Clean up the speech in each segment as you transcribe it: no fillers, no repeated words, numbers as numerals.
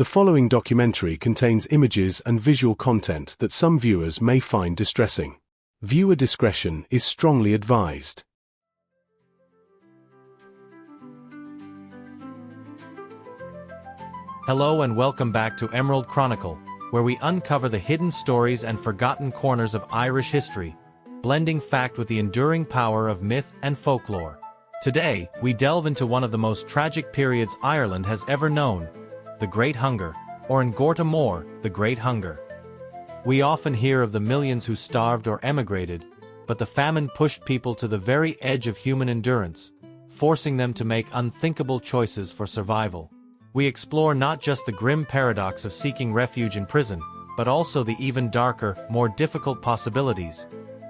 The following documentary contains images and visual content that some viewers may find distressing. Viewer discretion is strongly advised. Hello and welcome back to Emerald Chronicle, where we uncover the hidden stories and forgotten corners of Irish history, blending fact with the enduring power of myth and folklore. Today, we delve into one of the most tragic periods Ireland has ever known, the Great Hunger, or in Gorta Mór, the Great Hunger. We often hear of the millions who starved or emigrated, but the famine pushed people to the very edge of human endurance, forcing them to make unthinkable choices for survival. We explore not just the grim paradox of seeking refuge in prison, but also the even darker, more difficult possibilities.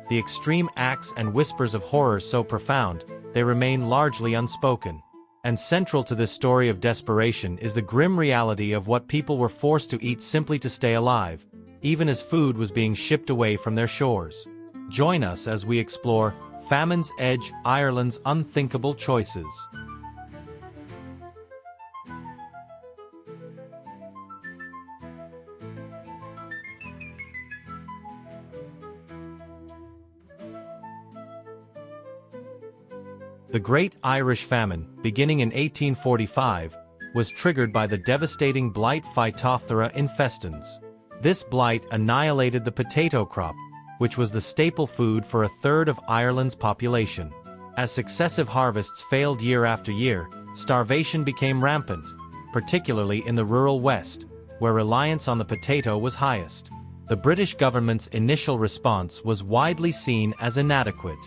The extreme acts and whispers of horror so profound, they remain largely unspoken. And central to this story of desperation is the grim reality of what people were forced to eat simply to stay alive, even as food was being shipped away from their shores. Join us as we explore Famine's Edge, Ireland's unthinkable choices. The Great Irish Famine, beginning in 1845, was triggered by the devastating blight Phytophthora infestans. This blight annihilated the potato crop, which was the staple food for a third of Ireland's population. As successive harvests failed year after year, starvation became rampant, particularly in the rural West, where reliance on the potato was highest. The British government's initial response was widely seen as inadequate.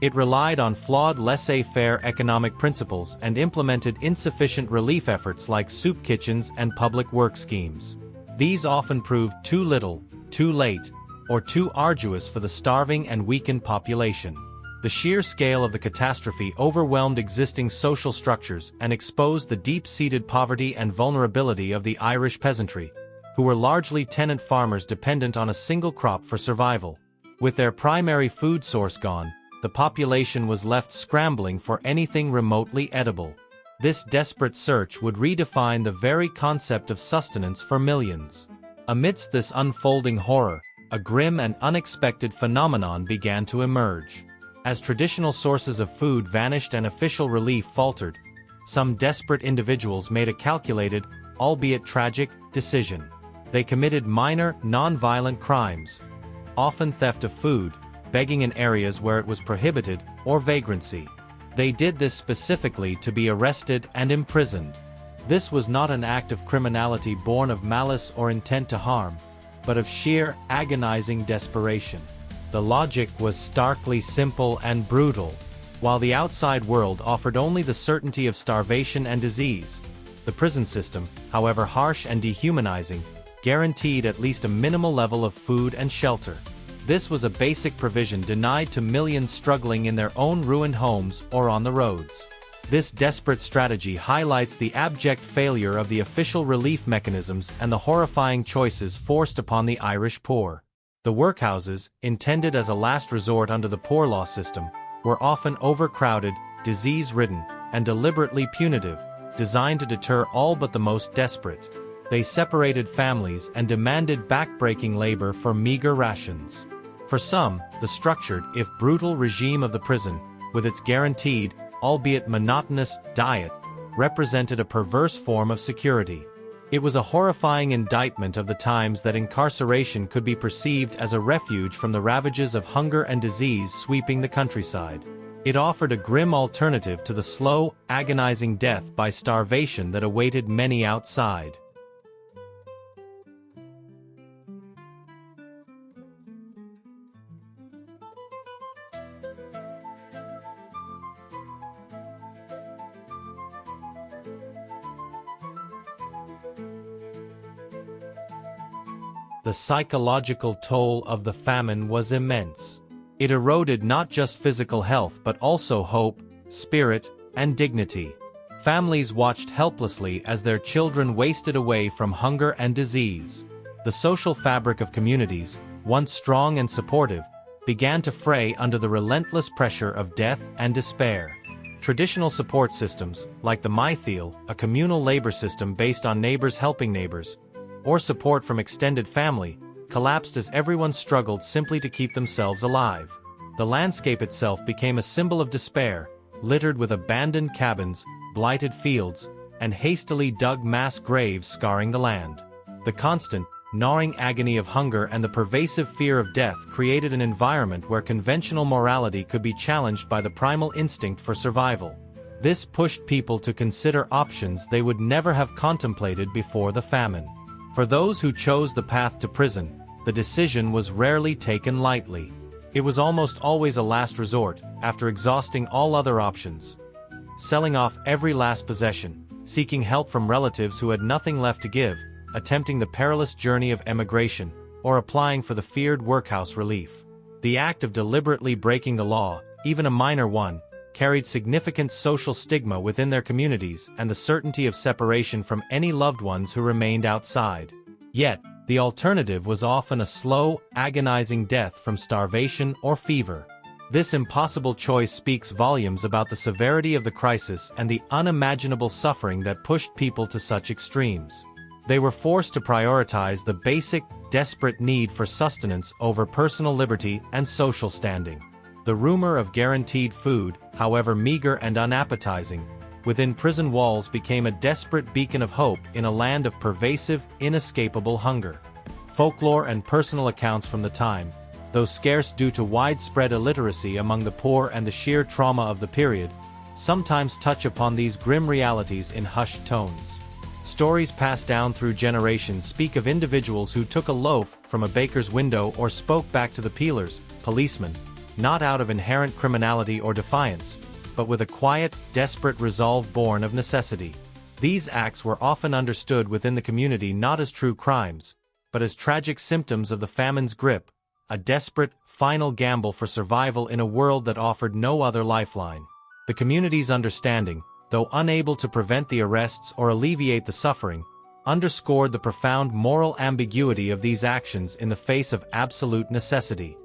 It relied on flawed laissez-faire economic principles and implemented insufficient relief efforts like soup kitchens and public work schemes. These often proved too little, too late, or too arduous for the starving and weakened population. The sheer scale of the catastrophe overwhelmed existing social structures and exposed the deep-seated poverty and vulnerability of the Irish peasantry, who were largely tenant farmers dependent on a single crop for survival. With their primary food source gone, the population was left scrambling for anything remotely edible. This desperate search would redefine the very concept of sustenance for millions. Amidst this unfolding horror, a grim and unexpected phenomenon began to emerge. As traditional sources of food vanished and official relief faltered, some desperate individuals made a calculated, albeit tragic, decision. They committed minor, non-violent crimes, often theft of food, begging in areas where it was prohibited, or vagrancy. They did this specifically to be arrested and imprisoned. This was not an act of criminality born of malice or intent to harm, but of sheer, agonizing desperation. The logic was starkly simple and brutal. While the outside world offered only the certainty of starvation and disease, the prison system, however harsh and dehumanizing, guaranteed at least a minimal level of food and shelter. This was a basic provision denied to millions struggling in their own ruined homes or on the roads. This desperate strategy highlights the abject failure of the official relief mechanisms and the horrifying choices forced upon the Irish poor. The workhouses, intended as a last resort under the poor law system, were often overcrowded, disease-ridden, and deliberately punitive, designed to deter all but the most desperate. They separated families and demanded back-breaking labor for meager rations. For some, the structured, if brutal regime of the prison, with its guaranteed, albeit monotonous, diet, represented a perverse form of security. It was a horrifying indictment of the times that incarceration could be perceived as a refuge from the ravages of hunger and disease sweeping the countryside. It offered a grim alternative to the slow, agonizing death by starvation that awaited many outside. The psychological toll of the famine was immense. It eroded not just physical health but also hope, spirit, and dignity. Families watched helplessly as their children wasted away from hunger and disease. The social fabric of communities, once strong and supportive, began to fray under the relentless pressure of death and despair. Traditional support systems, like the mythel, a communal labor system based on neighbors helping neighbors, or support from extended family, collapsed as everyone struggled simply to keep themselves alive. The landscape itself became a symbol of despair, littered with abandoned cabins, blighted fields, and hastily dug mass graves scarring the land. The constant, gnawing agony of hunger and the pervasive fear of death created an environment where conventional morality could be challenged by the primal instinct for survival. This pushed people to consider options they would never have contemplated before the famine. For those who chose the path to prison, the decision was rarely taken lightly. It was almost always a last resort, after exhausting all other options. Selling off every last possession, seeking help from relatives who had nothing left to give, attempting the perilous journey of emigration, or applying for the feared workhouse relief. The act of deliberately breaking the law, even a minor one, carried significant social stigma within their communities and the certainty of separation from any loved ones who remained outside. Yet, the alternative was often a slow, agonizing death from starvation or fever. This impossible choice speaks volumes about the severity of the crisis and the unimaginable suffering that pushed people to such extremes. They were forced to prioritize the basic, desperate need for sustenance over personal liberty and social standing. The rumor of guaranteed food, however meager and unappetizing, within prison walls became a desperate beacon of hope in a land of pervasive, inescapable hunger. Folklore and personal accounts from the time, though scarce due to widespread illiteracy among the poor and the sheer trauma of the period, sometimes touch upon these grim realities in hushed tones. Stories passed down through generations speak of individuals who took a loaf from a baker's window or spoke back to the peelers, policemen, not out of inherent criminality or defiance, but with a quiet, desperate resolve born of necessity. These acts were often understood within the community not as true crimes, but as tragic symptoms of the famine's grip, a desperate, final gamble for survival in a world that offered no other lifeline. The community's understanding, though unable to prevent the arrests or alleviate the suffering, underscored the profound moral ambiguity of these actions in the face of absolute necessity.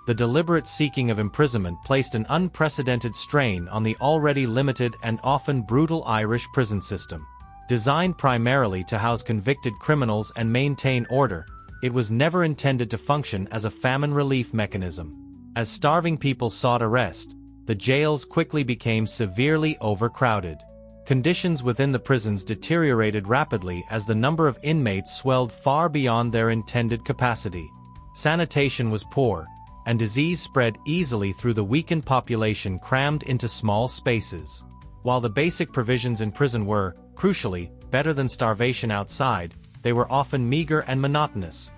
The deliberate seeking of imprisonment placed an unprecedented strain on the already limited and often brutal Irish prison system. Designed primarily to house convicted criminals and maintain order, it was never intended to function as a famine relief mechanism. As starving people sought a rest, the jails quickly became severely overcrowded. Conditions within the prisons deteriorated rapidly as the number of inmates swelled far beyond their intended capacity. Sanitation was poor, and disease spread easily through the weakened population crammed into small spaces. While the basic provisions in prison were, crucially, better than starvation outside, they were often meager and monotonous.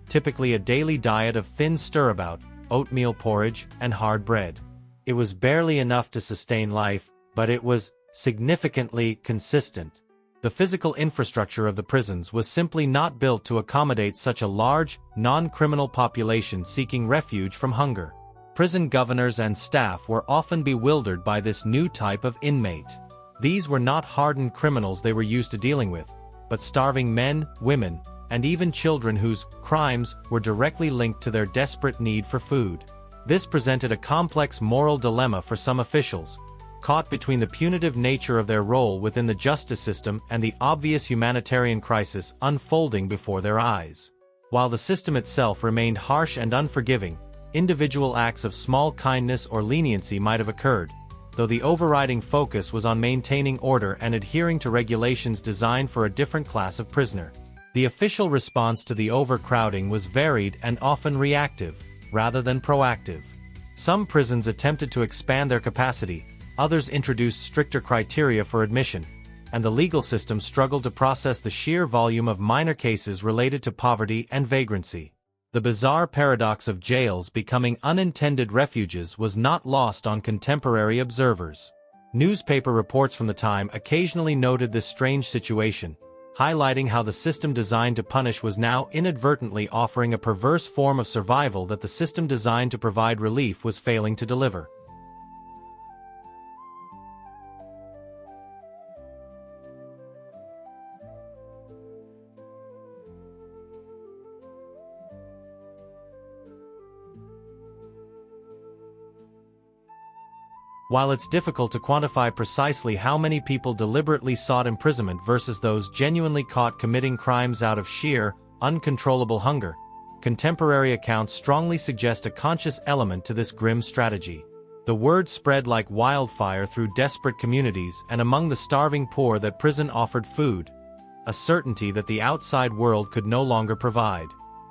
Typically a daily diet of thin stirabout, oatmeal porridge, and hard bread. It was barely enough to sustain life, but it was significantly consistent. The physical infrastructure of the prisons was simply not built to accommodate such a large, non-criminal population seeking refuge from hunger. Prison governors and staff were often bewildered by this new type of inmate. These were not hardened criminals they were used to dealing with, but starving men, women, and even children whose crimes were directly linked to their desperate need for food. This presented a complex moral dilemma for some officials, caught between the punitive nature of their role within the justice system and the obvious humanitarian crisis unfolding before their eyes. While the system itself remained harsh and unforgiving, individual acts of small kindness or leniency might have occurred, though the overriding focus was on maintaining order and adhering to regulations designed for a different class of prisoner. The official response to the overcrowding was varied and often reactive, rather than proactive. Some prisons attempted to expand their capacity, others introduced stricter criteria for admission, and the legal system struggled to process the sheer volume of minor cases related to poverty and vagrancy. The bizarre paradox of jails becoming unintended refuges was not lost on contemporary observers. Newspaper reports from the time occasionally noted this strange situation, highlighting how the system designed to punish was now inadvertently offering a perverse form of survival that the system designed to provide relief was failing to deliver. While it's difficult to quantify precisely how many people deliberately sought imprisonment versus those genuinely caught committing crimes out of sheer, uncontrollable hunger, contemporary accounts strongly suggest a conscious element to this grim strategy. The word spread like wildfire through desperate communities and among the starving poor that prison offered food, a certainty that the outside world could no longer provide.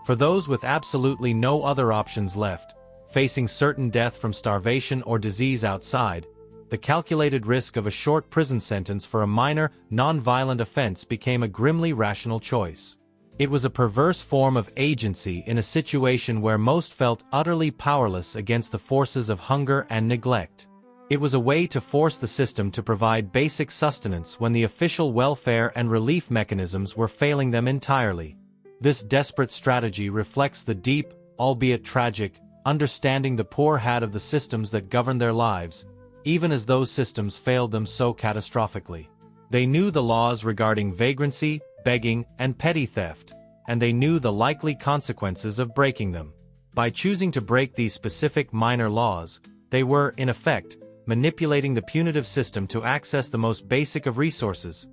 For those with absolutely no other options left, facing certain death from starvation or disease outside, the calculated risk of a short prison sentence for a minor, non-violent offense became a grimly rational choice. It was a perverse form of agency in a situation where most felt utterly powerless against the forces of hunger and neglect. It was a way to force the system to provide basic sustenance when the official welfare and relief mechanisms were failing them entirely. This desperate strategy reflects the deep, albeit tragic, understanding the poor had of the systems that governed their lives, even as those systems failed them so catastrophically. They knew the laws regarding vagrancy, begging, and petty theft, and they knew the likely consequences of breaking them. By choosing to break these specific minor laws, they were, in effect, manipulating the punitive system to access the most basic of resources,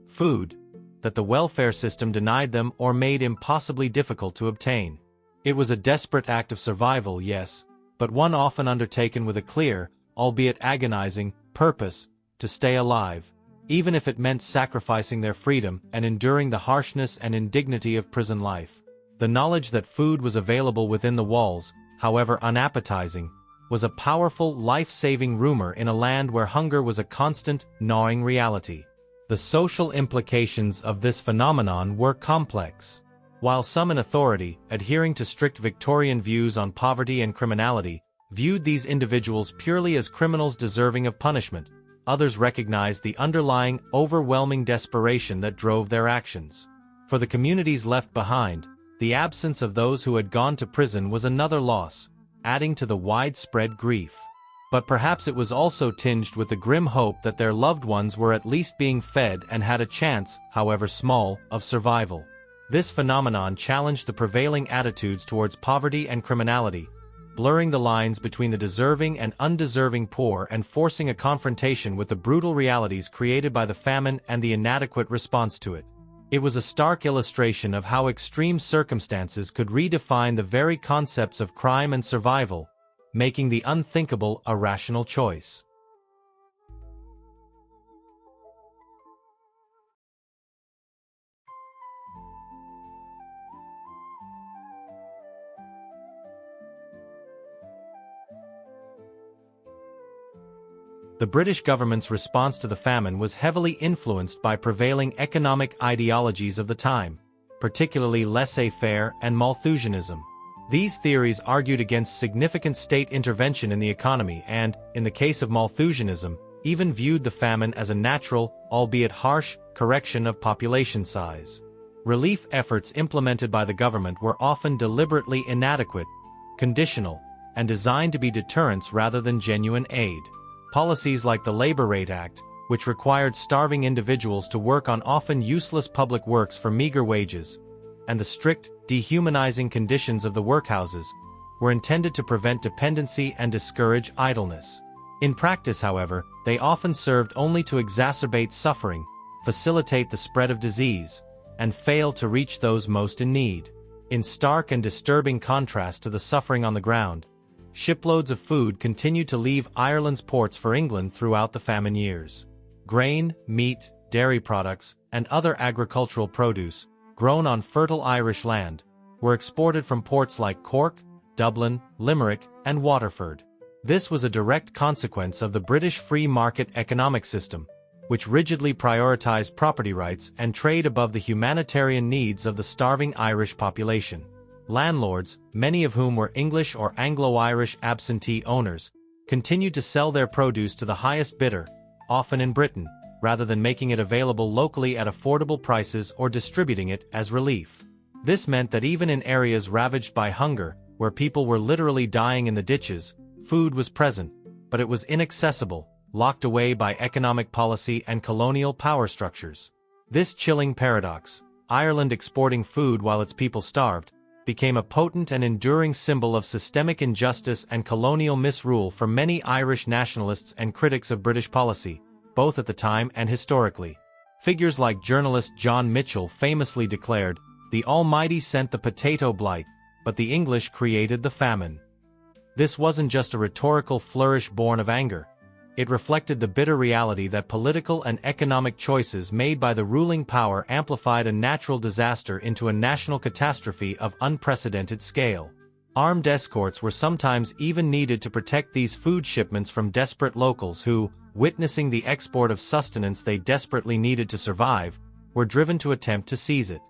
food, that the welfare system denied them or made impossibly difficult to obtain. It was a desperate act of survival, yes, but one often undertaken with a clear, albeit agonizing, purpose, to stay alive, even if it meant sacrificing their freedom and enduring the harshness and indignity of prison life. The knowledge that food was available within the walls, however unappetizing, was a powerful, life-saving rumor in a land where hunger was a constant, gnawing reality. The social implications of this phenomenon were complex. While some in authority, adhering to strict Victorian views on poverty and criminality, viewed these individuals purely as criminals deserving of punishment, others recognized the underlying, overwhelming desperation that drove their actions. For the communities left behind, the absence of those who had gone to prison was another loss, adding to the widespread grief. But perhaps it was also tinged with the grim hope that their loved ones were at least being fed and had a chance, however small, of survival. This phenomenon challenged the prevailing attitudes towards poverty and criminality, blurring the lines between the deserving and undeserving poor and forcing a confrontation with the brutal realities created by the famine and the inadequate response to it. It was a stark illustration of how extreme circumstances could redefine the very concepts of crime and survival, making the unthinkable a rational choice. The British government's response to the famine was heavily influenced by prevailing economic ideologies of the time, particularly laissez-faire and Malthusianism. These theories argued against significant state intervention in the economy and, in the case of Malthusianism, even viewed the famine as a natural, albeit harsh, correction of population size. Relief efforts implemented by the government were often deliberately inadequate, conditional, and designed to be deterrents rather than genuine aid. Policies like the Labor Rate Act, which required starving individuals to work on often useless public works for meager wages, and the strict, dehumanizing conditions of the workhouses, were intended to prevent dependency and discourage idleness. In practice, however, they often served only to exacerbate suffering, facilitate the spread of disease, and fail to reach those most in need. In stark and disturbing contrast to the suffering on the ground, shiploads of food continued to leave Ireland's ports for England throughout the famine years. Grain, meat, dairy products, and other agricultural produce, grown on fertile Irish land, were exported from ports like Cork, Dublin, Limerick, and Waterford. This was a direct consequence of the British free market economic system, which rigidly prioritized property rights and trade above the humanitarian needs of the starving Irish population. Landlords, many of whom were English or Anglo-Irish absentee owners, continued to sell their produce to the highest bidder, often in Britain, rather than making it available locally at affordable prices or distributing it as relief. This meant that even in areas ravaged by hunger, where people were literally dying in the ditches, food was present, but it was inaccessible, locked away by economic policy and colonial power structures. This chilling paradox, Ireland exporting food while its people starved, became a potent and enduring symbol of systemic injustice and colonial misrule for many Irish nationalists and critics of British policy, both at the time and historically. Figures like journalist John Mitchell famously declared, "The Almighty sent the potato blight, but the English created the famine." This wasn't just a rhetorical flourish born of anger. It reflected the bitter reality that political and economic choices made by the ruling power amplified a natural disaster into a national catastrophe of unprecedented scale. Armed escorts were sometimes even needed to protect these food shipments from desperate locals who, witnessing the export of sustenance they desperately needed to survive, were driven to attempt to seize it.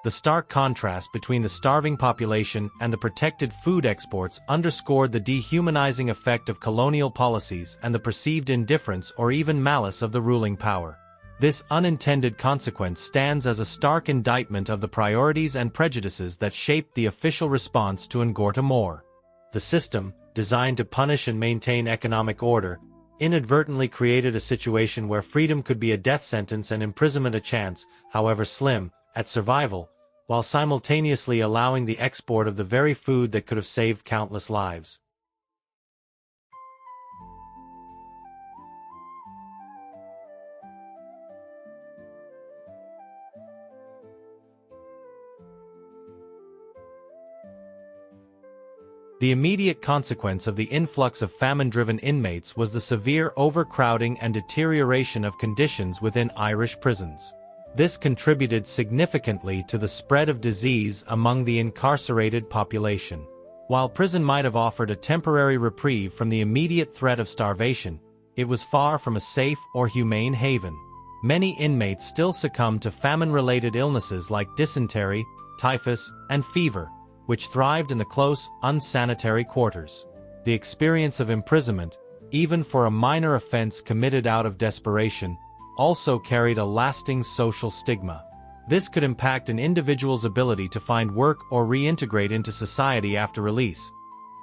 The stark contrast between the starving population and the protected food exports underscored the dehumanizing effect of colonial policies and the perceived indifference or even malice of the ruling power. This unintended consequence stands as a stark indictment of the priorities and prejudices that shaped the official response to Ngorta Mór. The system, designed to punish and maintain economic order, inadvertently created a situation where freedom could be a death sentence and imprisonment a chance, however slim, at survival, while simultaneously allowing the export of the very food that could have saved countless lives. The immediate consequence of the influx of famine-driven inmates was the severe overcrowding and deterioration of conditions within Irish prisons. This contributed significantly to the spread of disease among the incarcerated population. While prison might have offered a temporary reprieve from the immediate threat of starvation, it was far from a safe or humane haven. Many inmates still succumbed to famine-related illnesses like dysentery, typhus, and fever, which thrived in the close, unsanitary quarters. The experience of imprisonment, even for a minor offense committed out of desperation, also carried a lasting social stigma. This could impact an individual's ability to find work or reintegrate into society after release,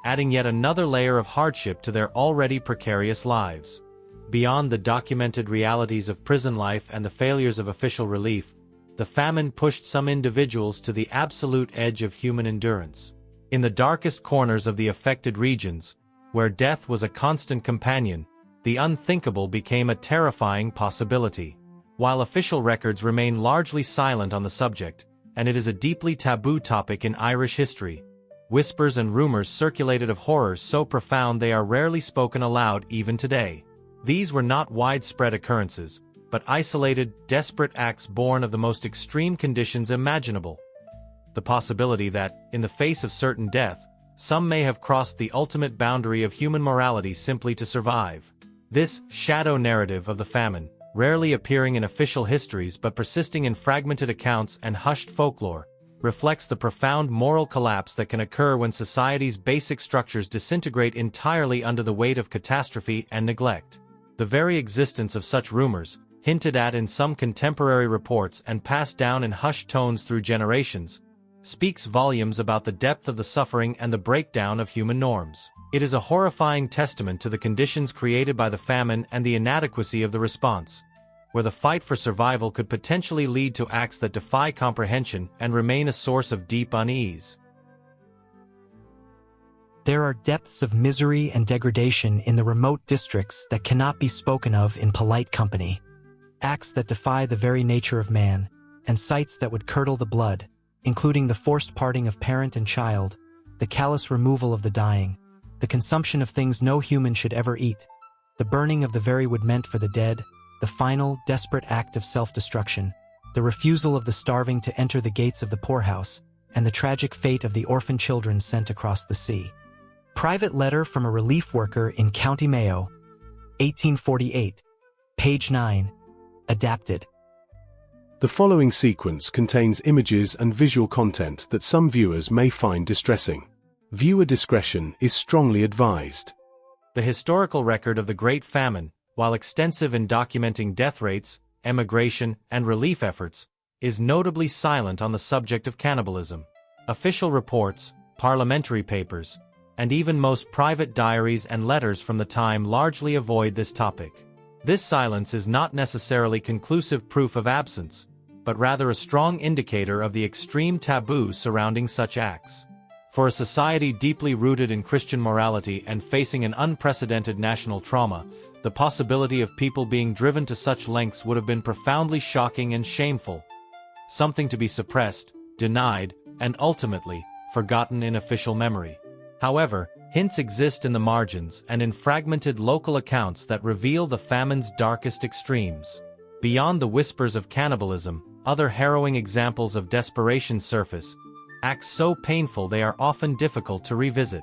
adding yet another layer of hardship to their already precarious lives. Beyond the documented realities of prison life and the failures of official relief, the famine pushed some individuals to the absolute edge of human endurance. In the darkest corners of the affected regions, where death was a constant companion, the unthinkable became a terrifying possibility. While official records remain largely silent on the subject, and it is a deeply taboo topic in Irish history, whispers and rumors circulated of horrors so profound they are rarely spoken aloud even today. These were not widespread occurrences, but isolated, desperate acts born of the most extreme conditions imaginable. The possibility that, in the face of certain death, some may have crossed the ultimate boundary of human morality simply to survive. This shadow narrative of the famine, rarely appearing in official histories but persisting in fragmented accounts and hushed folklore, reflects the profound moral collapse that can occur when society's basic structures disintegrate entirely under the weight of catastrophe and neglect. The very existence of such rumors, hinted at in some contemporary reports and passed down in hushed tones through generations, speaks volumes about the depth of the suffering and the breakdown of human norms. It is a horrifying testament to the conditions created by the famine and the inadequacy of the response, where the fight for survival could potentially lead to acts that defy comprehension and remain a source of deep unease. There are depths of misery and degradation in the remote districts that cannot be spoken of in polite company. Acts that defy the very nature of man, and sights that would curdle the blood, including the forced parting of parent and child, the callous removal of the dying, the consumption of things no human should ever eat, the burning of the very wood meant for the dead, the final, desperate act of self-destruction, the refusal of the starving to enter the gates of the poorhouse, and the tragic fate of the orphan children sent across the sea. Private letter from a relief worker in County Mayo, 1848, page 9, adapted. The following sequence contains images and visual content that some viewers may find distressing. Viewer discretion is strongly advised. The historical record of the Great Famine, while extensive in documenting death rates, emigration, and relief efforts, is notably silent on the subject of cannibalism. Official reports, parliamentary papers, and even most private diaries and letters from the time largely avoid this topic. This silence is not necessarily conclusive proof of absence, but rather a strong indicator of the extreme taboo surrounding such acts. For a society deeply rooted in Christian morality and facing an unprecedented national trauma, the possibility of people being driven to such lengths would have been profoundly shocking and shameful, something to be suppressed, denied, and ultimately, forgotten in official memory. However, hints exist in the margins and in fragmented local accounts that reveal the famine's darkest extremes. Beyond the whispers of cannibalism, other harrowing examples of desperation surface, acts so painful they are often difficult to revisit.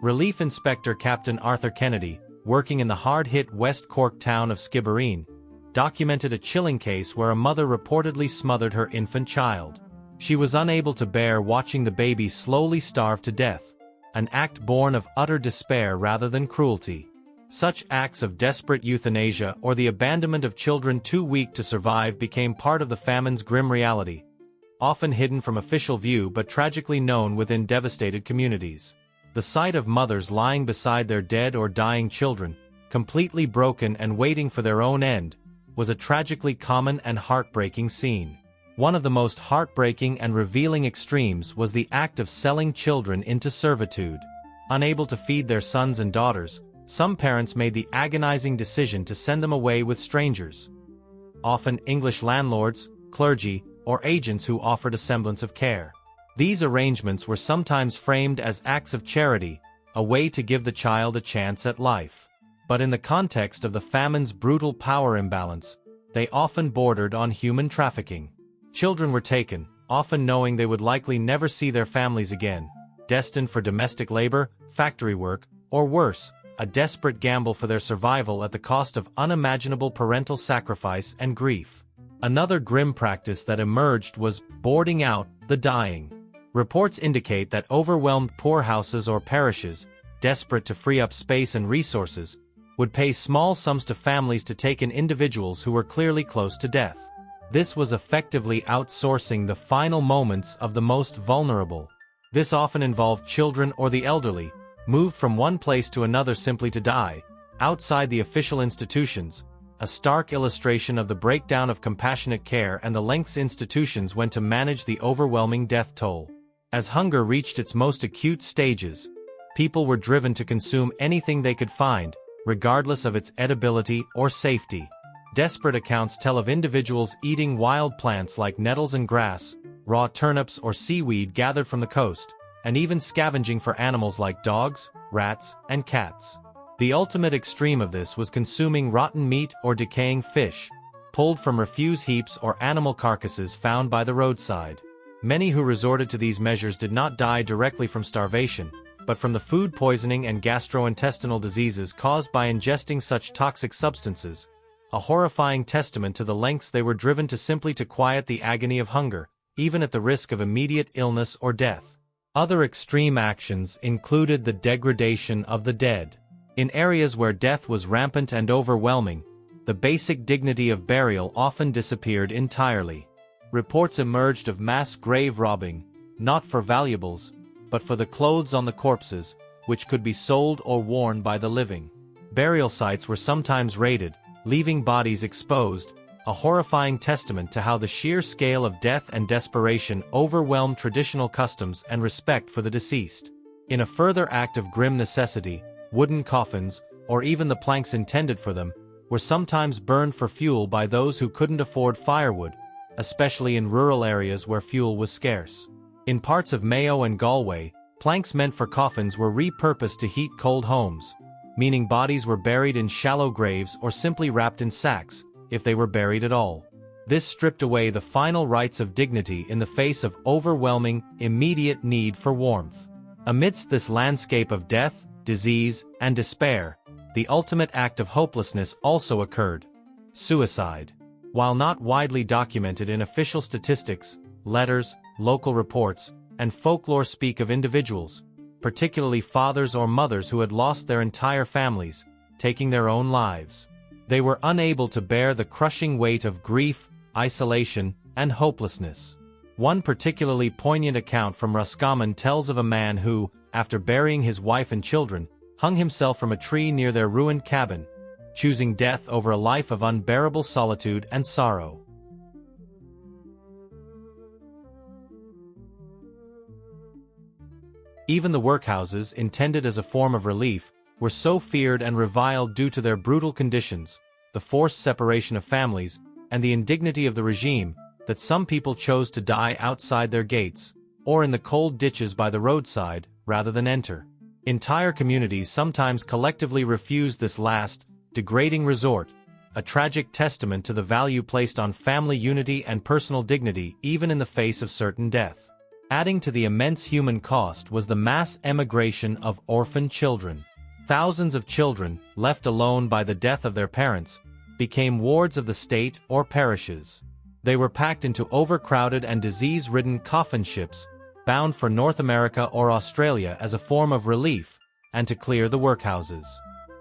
Relief Inspector Captain Arthur Kennedy, working in the hard-hit West Cork town of Skibbereen, documented a chilling case where a mother reportedly smothered her infant child. She was unable to bear watching the baby slowly starve to death, an act born of utter despair rather than cruelty. Such acts of desperate euthanasia or the abandonment of children too weak to survive became part of the famine's grim reality, often hidden from official view but tragically known within devastated communities. The sight of mothers lying beside their dead or dying children, completely broken and waiting for their own end, was a tragically common and heartbreaking scene. One of the most heartbreaking and revealing extremes was the act of selling children into servitude. Unable to feed their sons and daughters, some parents made the agonizing decision to send them away with strangers, often English landlords, clergy, or agents who offered a semblance of care. These arrangements were sometimes framed as acts of charity, a way to give the child a chance at life. But in the context of the famine's brutal power imbalance, they often bordered on human trafficking. Children were taken, often knowing they would likely never see their families again, destined for domestic labor, factory work, or worse, a desperate gamble for their survival at the cost of unimaginable parental sacrifice and grief. Another grim practice that emerged was boarding out the dying. Reports indicate that overwhelmed poorhouses or parishes, desperate to free up space and resources, would pay small sums to families to take in individuals who were clearly close to death. This was effectively outsourcing the final moments of the most vulnerable. This often involved children or the elderly, moved from one place to another simply to die, outside the official institutions, a stark illustration of the breakdown of compassionate care and the lengths institutions went to manage the overwhelming death toll. As hunger reached its most acute stages, people were driven to consume anything they could find, regardless of its edibility or safety. Desperate accounts tell of individuals eating wild plants like nettles and grass, raw turnips or seaweed gathered from the coast, and even scavenging for animals like dogs, rats, and cats. The ultimate extreme of this was consuming rotten meat or decaying fish, pulled from refuse heaps or animal carcasses found by the roadside. Many who resorted to these measures did not die directly from starvation, but from the food poisoning and gastrointestinal diseases caused by ingesting such toxic substances, a horrifying testament to the lengths they were driven to simply to quiet the agony of hunger, even at the risk of immediate illness or death. Other extreme actions included the degradation of the dead. In areas where death was rampant and overwhelming, the basic dignity of burial often disappeared entirely. Reports emerged of mass grave robbing, not for valuables, but for the clothes on the corpses, which could be sold or worn by the living. Burial sites were sometimes raided, leaving bodies exposed, a horrifying testament to how the sheer scale of death and desperation overwhelmed traditional customs and respect for the deceased. In a further act of grim necessity, wooden coffins, or even the planks intended for them, were sometimes burned for fuel by those who couldn't afford firewood, especially in rural areas where fuel was scarce. In parts of Mayo and Galway, planks meant for coffins were repurposed to heat cold homes, meaning bodies were buried in shallow graves or simply wrapped in sacks, if they were buried at all. This stripped away the final rights of dignity in the face of overwhelming, immediate need for warmth. Amidst this landscape of death, disease, and despair, the ultimate act of hopelessness also occurred: suicide. While not widely documented in official statistics, letters, local reports, and folklore speak of individuals, particularly fathers or mothers who had lost their entire families, taking their own lives. They were unable to bear the crushing weight of grief, isolation, and hopelessness. One particularly poignant account from Roscommon tells of a man who, after burying his wife and children, hung himself from a tree near their ruined cabin, choosing death over a life of unbearable solitude and sorrow. Even the workhouses, intended as a form of relief, were so feared and reviled due to their brutal conditions, the forced separation of families, and the indignity of the regime, that some people chose to die outside their gates, or in the cold ditches by the roadside, rather than enter. Entire communities sometimes collectively refused this last, degrading resort, a tragic testament to the value placed on family unity and personal dignity even in the face of certain death. Adding to the immense human cost was the mass emigration of orphan children. Thousands of children, left alone by the death of their parents, became wards of the state or parishes. They were packed into overcrowded and disease-ridden coffin ships, bound for North America or Australia as a form of relief, and to clear the workhouses.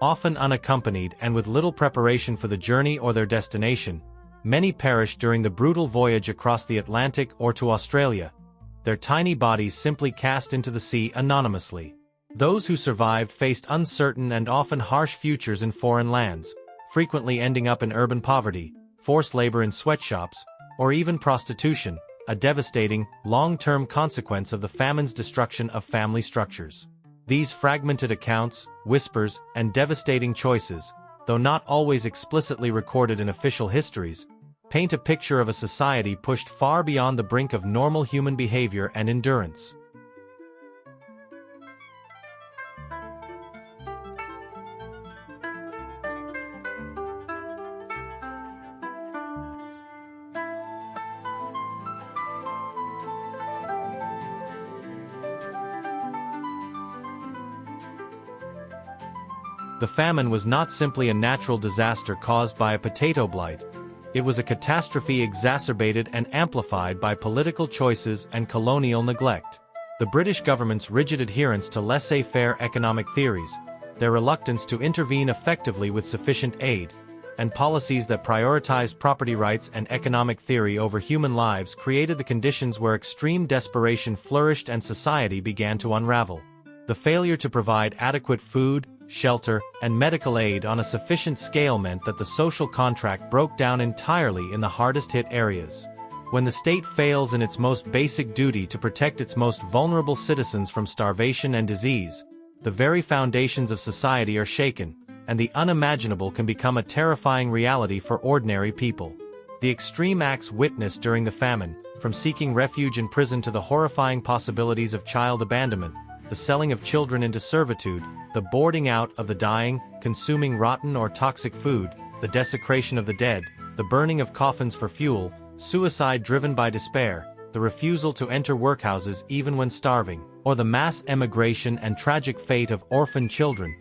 Often unaccompanied and with little preparation for the journey or their destination, many perished during the brutal voyage across the Atlantic or to Australia, their tiny bodies simply cast into the sea anonymously. Those who survived faced uncertain and often harsh futures in foreign lands, frequently ending up in urban poverty, forced labor in sweatshops, or even prostitution, a devastating, long-term consequence of the famine's destruction of family structures. These fragmented accounts, whispers, and devastating choices, though not always explicitly recorded in official histories, paint a picture of a society pushed far beyond the brink of normal human behavior and endurance. The famine was not simply a natural disaster caused by a potato blight. It was a catastrophe exacerbated and amplified by political choices and colonial neglect. The British government's rigid adherence to laissez-faire economic theories, their reluctance to intervene effectively with sufficient aid, and policies that prioritized property rights and economic theory over human lives created the conditions where extreme desperation flourished and society began to unravel. The failure to provide adequate food, shelter, and medical aid on a sufficient scale meant that the social contract broke down entirely in the hardest-hit areas. When the state fails in its most basic duty to protect its most vulnerable citizens from starvation and disease, the very foundations of society are shaken, and the unimaginable can become a terrifying reality for ordinary people. The extreme acts witnessed during the famine, from seeking refuge in prison to the horrifying possibilities of child abandonment, the selling of children into servitude, the boarding out of the dying, consuming rotten or toxic food, the desecration of the dead, the burning of coffins for fuel, suicide driven by despair, the refusal to enter workhouses even when starving, or the mass emigration and tragic fate of orphan children,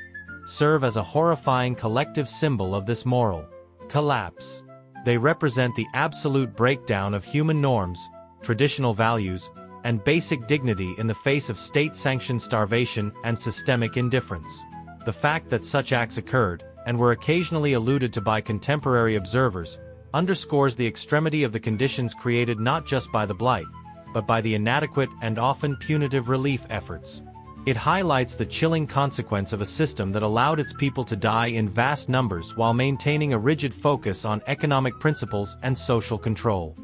serve as a horrifying collective symbol of this moral collapse. They represent the absolute breakdown of human norms, traditional values, and basic dignity in the face of state-sanctioned starvation and systemic indifference. The fact that such acts occurred, and were occasionally alluded to by contemporary observers, underscores the extremity of the conditions created not just by the blight, but by the inadequate and often punitive relief efforts. It highlights the chilling consequence of a system that allowed its people to die in vast numbers while maintaining a rigid focus on economic principles and social control.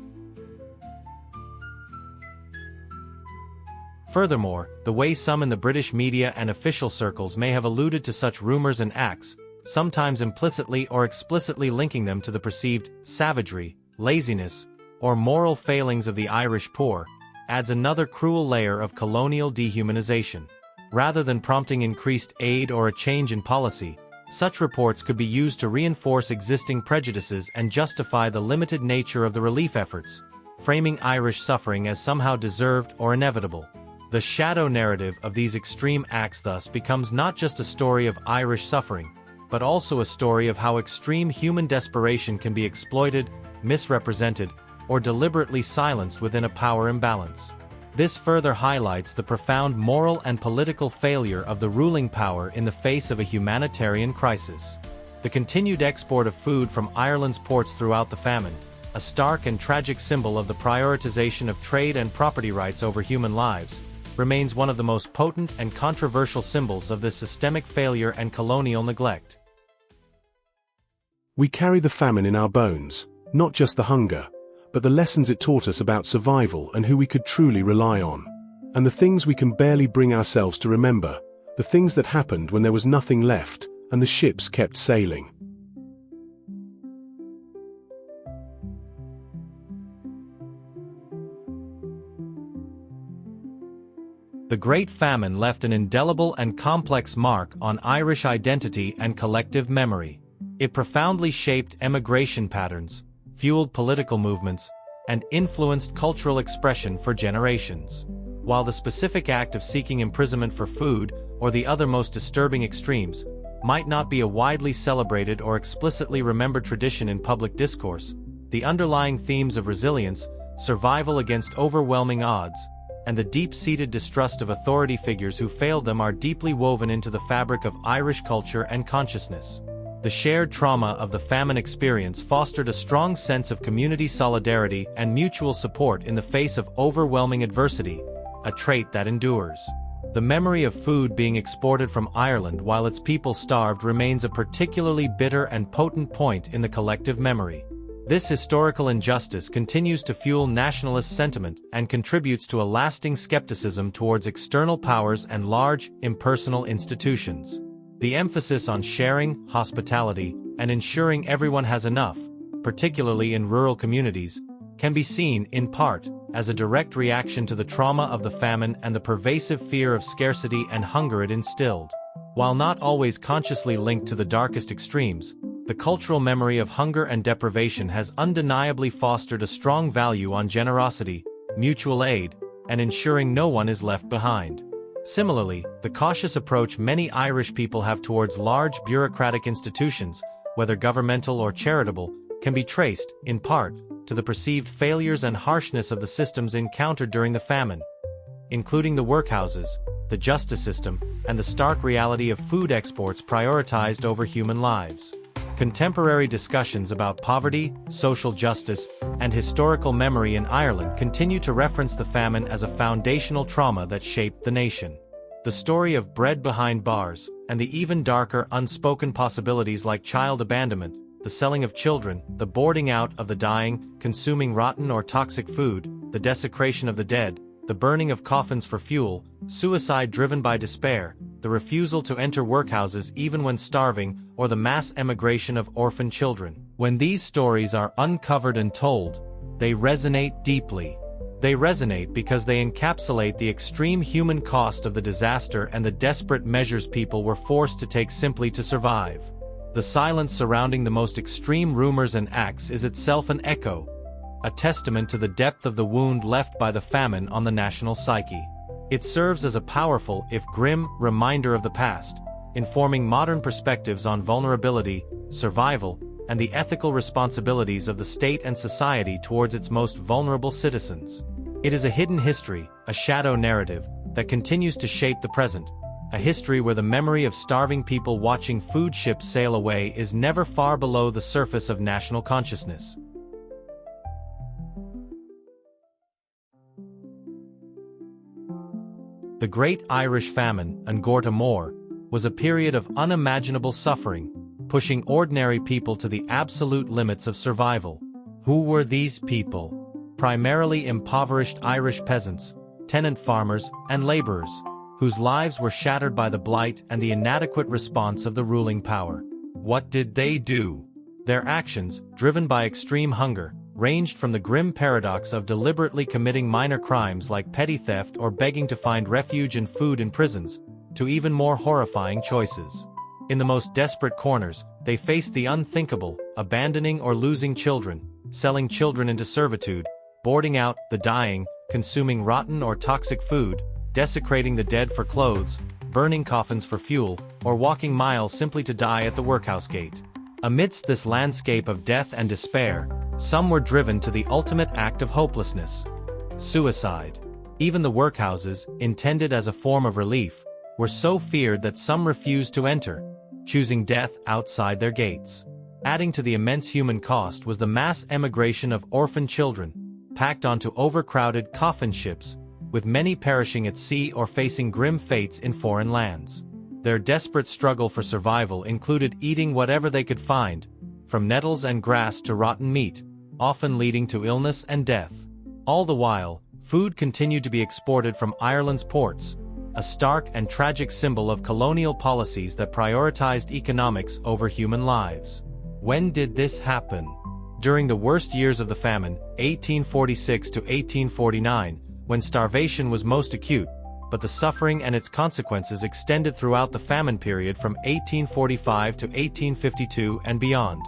Furthermore, the way some in the British media and official circles may have alluded to such rumors and acts, sometimes implicitly or explicitly linking them to the perceived savagery, laziness, or moral failings of the Irish poor, adds another cruel layer of colonial dehumanization. Rather than prompting increased aid or a change in policy, such reports could be used to reinforce existing prejudices and justify the limited nature of the relief efforts, framing Irish suffering as somehow deserved or inevitable. The shadow narrative of these extreme acts thus becomes not just a story of Irish suffering, but also a story of how extreme human desperation can be exploited, misrepresented, or deliberately silenced within a power imbalance. This further highlights the profound moral and political failure of the ruling power in the face of a humanitarian crisis. The continued export of food from Ireland's ports throughout the famine, a stark and tragic symbol of the prioritization of trade and property rights over human lives, remains one of the most potent and controversial symbols of this systemic failure and colonial neglect. We carry the famine in our bones, not just the hunger, but the lessons it taught us about survival and who we could truly rely on. and the things we can barely bring ourselves to remember, the things that happened when there was nothing left, and the ships kept sailing. The Great Famine left an indelible and complex mark on Irish identity and collective memory. It profoundly shaped emigration patterns, fueled political movements, and influenced cultural expression for generations. While the specific act of seeking imprisonment for food, or the other most disturbing extremes, might not be a widely celebrated or explicitly remembered tradition in public discourse, the underlying themes of resilience, survival against overwhelming odds, and the deep-seated distrust of authority figures who failed them are deeply woven into the fabric of Irish culture and consciousness. The shared trauma of the famine experience fostered a strong sense of community solidarity and mutual support in the face of overwhelming adversity, a trait that endures. The memory of food being exported from Ireland while its people starved remains a particularly bitter and potent point in the collective memory. This historical injustice continues to fuel nationalist sentiment and contributes to a lasting skepticism towards external powers and large, impersonal institutions. The emphasis on sharing, hospitality, and ensuring everyone has enough, particularly in rural communities, can be seen, in part, as a direct reaction to the trauma of the famine and the pervasive fear of scarcity and hunger it instilled. While not always consciously linked to the darkest extremes, the cultural memory of hunger and deprivation has undeniably fostered a strong value on generosity, mutual aid, and ensuring no one is left behind. Similarly, the cautious approach many Irish people have towards large bureaucratic institutions, whether governmental or charitable, can be traced, in part, to the perceived failures and harshness of the systems encountered during the famine, including the workhouses, the justice system, and the stark reality of food exports prioritized over human lives. Contemporary discussions about poverty, social justice, and historical memory in Ireland continue to reference the famine as a foundational trauma that shaped the nation. The story of bread behind bars, and the even darker unspoken possibilities like child abandonment, the selling of children, the boarding out of the dying, consuming rotten or toxic food, the desecration of the dead, the burning of coffins for fuel, suicide driven by despair, the refusal to enter workhouses even when starving, or the mass emigration of orphan children. When these stories are uncovered and told, they resonate deeply. They resonate because they encapsulate the extreme human cost of the disaster and the desperate measures people were forced to take simply to survive. The silence surrounding the most extreme rumors and acts is itself an echo, a testament to the depth of the wound left by the famine on the national psyche. It serves as a powerful, if grim, reminder of the past, informing modern perspectives on vulnerability, survival, and the ethical responsibilities of the state and society towards its most vulnerable citizens. It is a hidden history, a shadow narrative, that continues to shape the present, a history where the memory of starving people watching food ships sail away is never far below the surface of national consciousness. The Great Irish Famine, An Gorta Mór, was a period of unimaginable suffering, pushing ordinary people to the absolute limits of survival. Who were these people? Primarily impoverished Irish peasants, tenant farmers, and laborers, whose lives were shattered by the blight and the inadequate response of the ruling power. What did they do? Their actions, driven by extreme hunger, ranged from the grim paradox of deliberately committing minor crimes like petty theft or begging to find refuge and food in prisons, to even more horrifying choices. In the most desperate corners, they faced the unthinkable, abandoning or losing children, selling children into servitude, boarding out the dying, consuming rotten or toxic food, desecrating the dead for clothes, burning coffins for fuel, or walking miles simply to die at the workhouse gate. Amidst this landscape of death and despair, some were driven to the ultimate act of hopelessness: suicide. Even the workhouses, intended as a form of relief, were so feared that some refused to enter, choosing death outside their gates. Adding to the immense human cost was the mass emigration of orphan children, packed onto overcrowded coffin ships, with many perishing at sea or facing grim fates in foreign lands. Their desperate struggle for survival included eating whatever they could find, from nettles and grass to rotten meat, often leading to illness and death. All the while, food continued to be exported from Ireland's ports, a stark and tragic symbol of colonial policies that prioritized economics over human lives. When did this happen? During the worst years of the famine, 1846 to 1849, when starvation was most acute, but the suffering and its consequences extended throughout the famine period from 1845 to 1852 and beyond.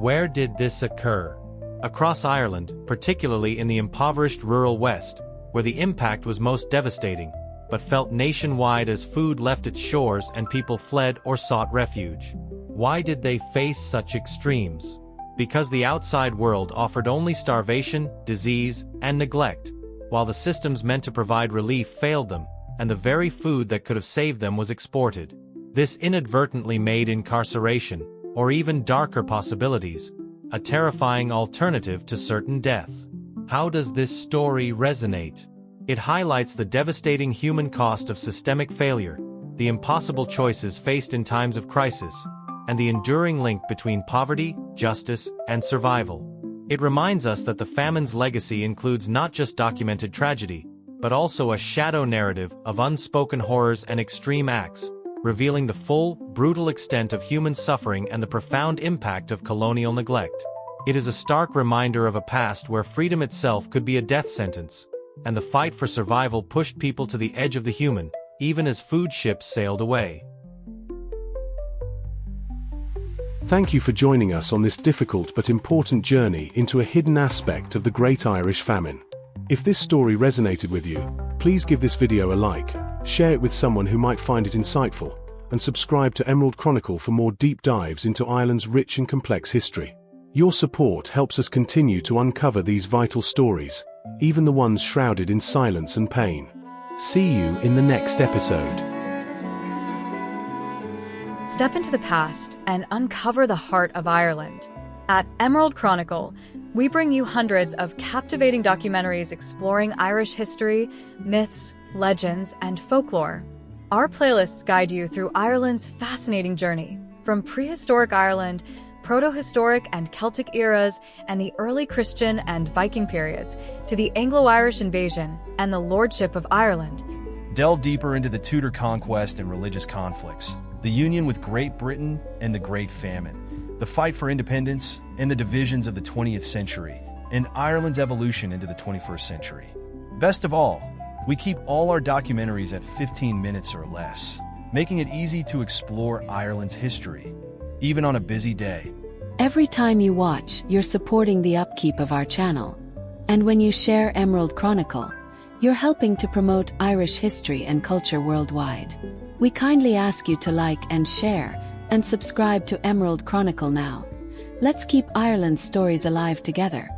Where did this occur? Across Ireland, particularly in the impoverished rural West, where the impact was most devastating, but felt nationwide as food left its shores and people fled or sought refuge. Why did they face such extremes? Because the outside world offered only starvation, disease, and neglect, while the systems meant to provide relief failed them, and the very food that could have saved them was exported. This inadvertently made incarceration, or even darker possibilities, a terrifying alternative to certain death. How does this story resonate? It highlights the devastating human cost of systemic failure, the impossible choices faced in times of crisis, and the enduring link between poverty, justice, and survival. It reminds us that the famine's legacy includes not just documented tragedy, but also a shadow narrative of unspoken horrors and extreme acts, revealing the full, brutal extent of human suffering and the profound impact of colonial neglect. It is a stark reminder of a past where freedom itself could be a death sentence, and the fight for survival pushed people to the edge of the human, even as food ships sailed away. Thank you for joining us on this difficult but important journey into a hidden aspect of the Great Irish Famine. If this story resonated with you, please give this video a like, share it with someone who might find it insightful, and subscribe to Emerald Chronicle for more deep dives into Ireland's rich and complex history. Your support helps us continue to uncover these vital stories, even the ones shrouded in silence and pain. See you in the next episode. Step into the past and uncover the heart of Ireland. At Emerald Chronicle, we bring you hundreds of captivating documentaries exploring Irish history, myths, legends, and folklore. Our playlists guide you through Ireland's fascinating journey, from prehistoric Ireland, proto-historic and Celtic eras, and the early Christian and Viking periods, to the Anglo-Irish invasion and the lordship of Ireland. Delve deeper into the Tudor conquest and religious conflicts, the union with Great Britain and the Great Famine, the fight for independence and the divisions of the 20th century, and Ireland's evolution into the 21st century. Best of all, we keep all our documentaries at 15 minutes or less, making it easy to explore Ireland's history, even on a busy day. Every time you watch, you're supporting the upkeep of our channel. And when you share Emerald Chronicle, you're helping to promote Irish history and culture worldwide. We kindly ask you to like and share, and subscribe to Emerald Chronicle now. Let's keep Ireland's stories alive together.